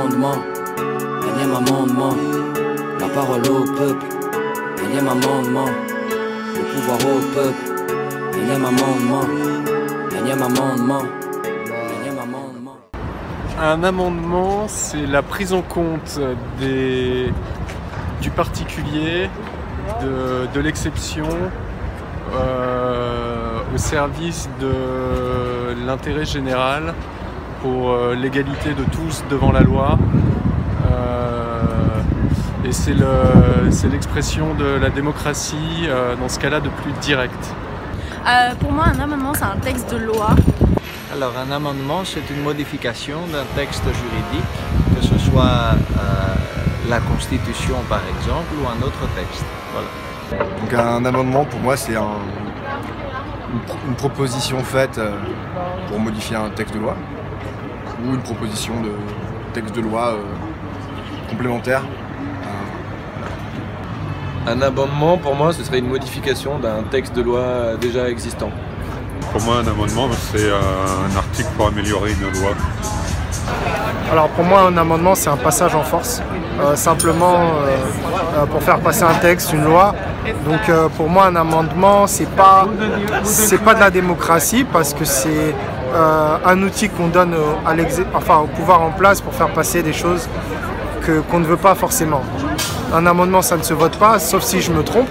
amendement, énième amendement, la parole au peuple, énième amendement, le pouvoir au peuple, énième amendement, énième amendement, énième amendement. Un amendement, c'est la prise en compte du particulier, de l'exception, au service de l'intérêt général pour l'égalité de tous devant la loi. Et c'est l'expression de la démocratie, dans ce cas-là, de plus direct. Pour moi, un amendement, c'est un texte de loi. Alors, un amendement, c'est une modification d'un texte juridique, que ce soit la Constitution, par exemple, ou un autre texte. Voilà. Donc, un amendement, pour moi, c'est une proposition faite pour modifier un texte de loi, ou une proposition de texte de loi complémentaire. Un amendement, pour moi, ce serait une modification d'un texte de loi déjà existant. Pour moi, un amendement, c'est un article pour améliorer une loi. Alors pour moi, un amendement, c'est un passage en force, simplement pour faire passer un texte, une loi. Donc pour moi, un amendement, c'est pas de la démocratie, parce que c'est un outil qu'on donne au pouvoir en place pour faire passer des choses qu'on ne veut pas forcément. Un amendement, ça ne se vote pas, sauf si je me trompe.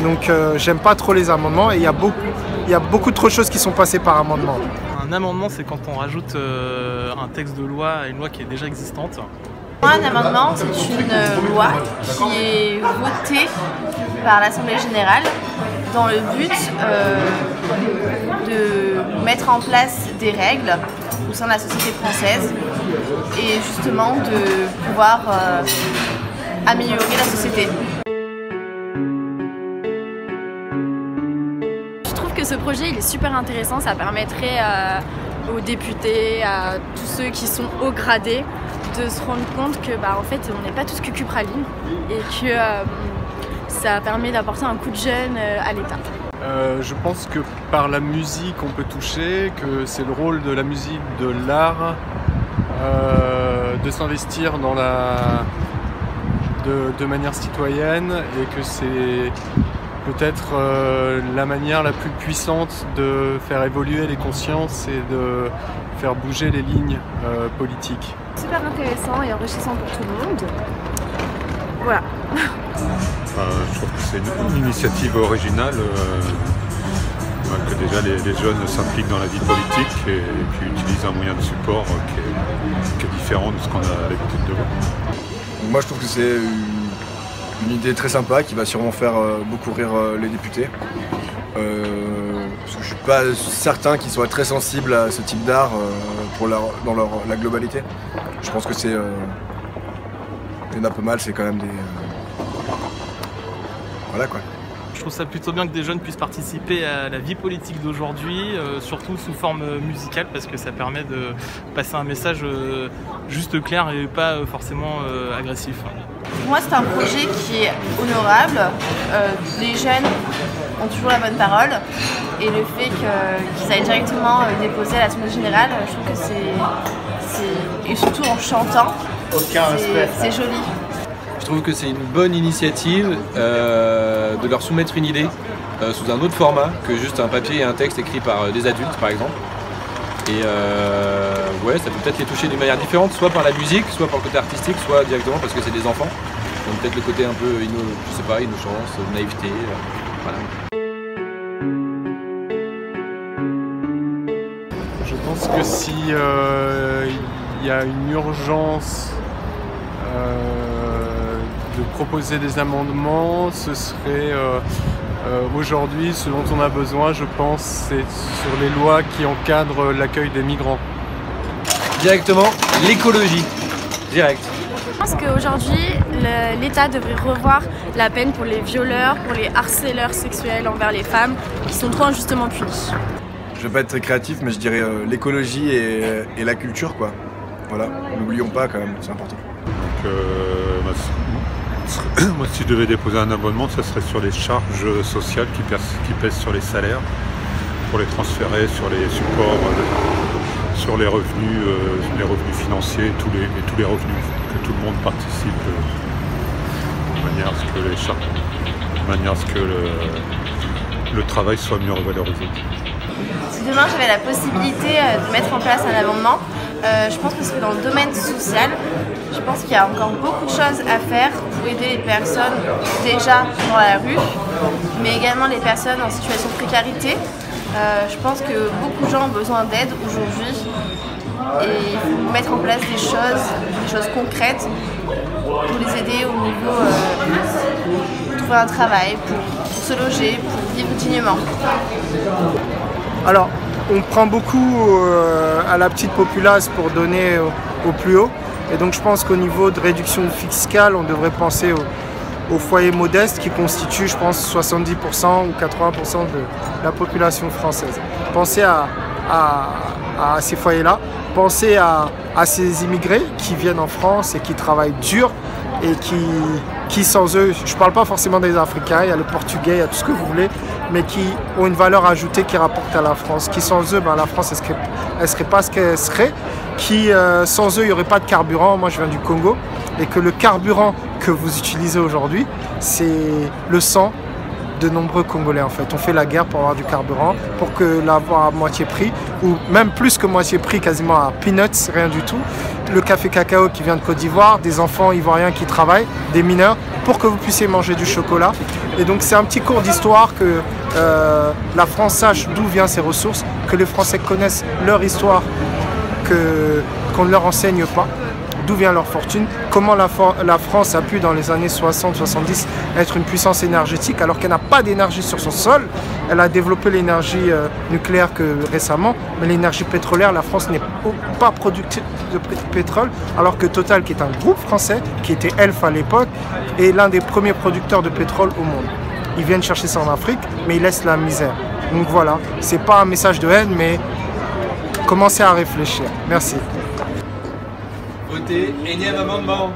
Donc j'aime pas trop les amendements, et il y a beaucoup trop de choses qui sont passées par amendement. Un amendement, c'est quand on rajoute un texte de loi à une loi qui est déjà existante. Un amendement, c'est une loi qui est votée par l'Assemblée générale dans le but de mettre en place des règles au sein de la société française et justement de pouvoir améliorer la société. Je trouve que ce projet il est super intéressant, ça permettrait aux députés, à tous ceux qui sont haut gradés, de se rendre compte que en fait on n'est pas tous cucupraline et que ça permet d'apporter un coup de jeune à l'État. Je pense que par la musique on peut toucher, que c'est le rôle de la musique, de l'art, de s'investir dans de manière citoyenne, et que c'est peut-être la manière la plus puissante de faire évoluer les consciences et de faire bouger les lignes politiques. Super intéressant et enrichissant pour tout le monde. Voilà. Je trouve que c'est une initiative originale, que déjà les jeunes s'impliquent dans la vie politique et puis utilisent un moyen de support qui est différent de ce qu'on a l'habitude de voir. Moi, je trouve que c'est une idée très sympa qui va sûrement faire beaucoup rire les députés. Parce que je suis pas certain qu'ils soient très sensibles à ce type d'art dans la globalité. Je pense que c'est... il y en a pas mal, c'est quand même des... voilà quoi. Je trouve ça plutôt bien que des jeunes puissent participer à la vie politique d'aujourd'hui, surtout sous forme musicale, parce que ça permet de passer un message juste clair et pas forcément agressif. Pour moi, c'est un projet qui est honorable. Les jeunes ont toujours la bonne parole, et le fait qu'ils aillent directement déposer à l'Assemblée générale, je trouve que c'est... et surtout en chantant, c'est joli. Je trouve que c'est une bonne initiative de leur soumettre une idée sous un autre format que juste un papier et un texte écrit par des adultes, par exemple. Et ouais, ça peut peut-être les toucher d'une manière différente, soit par la musique, soit par le côté artistique, soit directement parce que c'est des enfants. Donc peut-être le côté un peu, je sais pas, innocence, naïveté, voilà. Je pense que si il y a une urgence de proposer des amendements, ce serait aujourd'hui, ce dont on a besoin, je pense, c'est sur les lois qui encadrent l'accueil des migrants. Directement, l'écologie, direct. Je pense qu'aujourd'hui, l'État devrait revoir la peine pour les violeurs, pour les harceleurs sexuels envers les femmes, qui sont trop injustement punis. Je vais pas être très créatif, mais je dirais l'écologie et la culture, quoi. Voilà, n'oublions pas quand même, c'est important. Donc, moi, si je devais déposer un amendement, ça serait sur les charges sociales qui pèsent sur les salaires, pour les transférer sur les supports, sur les revenus financiers et tous les revenus. que tout le monde participe de manière à ce que le travail soit mieux revalorisé. Si demain j'avais la possibilité de mettre en place un amendement, je pense que ce serait dans le domaine social. Je pense qu'il y a encore beaucoup de choses à faire pour aider les personnes déjà dans la rue, mais également les personnes en situation de précarité. Je pense que beaucoup de gens ont besoin d'aide aujourd'hui et il faut mettre en place des choses concrètes pour les aider au niveau pour trouver un travail, pour se loger, pour vivre dignement. Alors, on prend beaucoup à la petite populace pour donner au plus haut. Et donc je pense qu'au niveau de réduction fiscale, on devrait penser aux foyers modestes qui constituent, je pense, 70% ou 80% de la population française. Pensez à ces foyers-là, pensez à ces immigrés qui viennent en France et qui travaillent dur et qui sans eux, je ne parle pas forcément des Africains, il y a le Portugais, il y a tout ce que vous voulez, mais qui ont une valeur ajoutée qui rapporte à la France, qui sans eux, la France, elle serait pas ce qu'elle serait, qui sans eux, il n'y aurait pas de carburant. Moi, je viens du Congo, et que le carburant que vous utilisez aujourd'hui, c'est le sang de nombreux Congolais en fait. On fait la guerre pour avoir du carburant, pour que l'avoir à moitié prix, ou même plus que moitié prix, quasiment à peanuts, rien du tout. Le café cacao qui vient de Côte d'Ivoire, des enfants ivoiriens qui travaillent, des mineurs, pour que vous puissiez manger du chocolat. Et donc c'est un petit cours d'histoire que la France sache d'où viennent ses ressources, que les Français connaissent leur histoire, qu'on ne leur enseigne pas, d'où vient leur fortune, comment la France a pu dans les années 60-70 être une puissance énergétique alors qu'elle n'a pas d'énergie sur son sol. Elle a développé l'énergie nucléaire que récemment, mais l'énergie pétrolière, la France n'est pas productrice de pétrole, alors que Total, qui est un groupe français, qui était Elf à l'époque, est l'un des premiers producteurs de pétrole au monde. Ils viennent chercher ça en Afrique, mais ils laissent la misère. Donc voilà, c'est pas un message de haine, mais commencez à réfléchir. Merci. Votez énième amendement.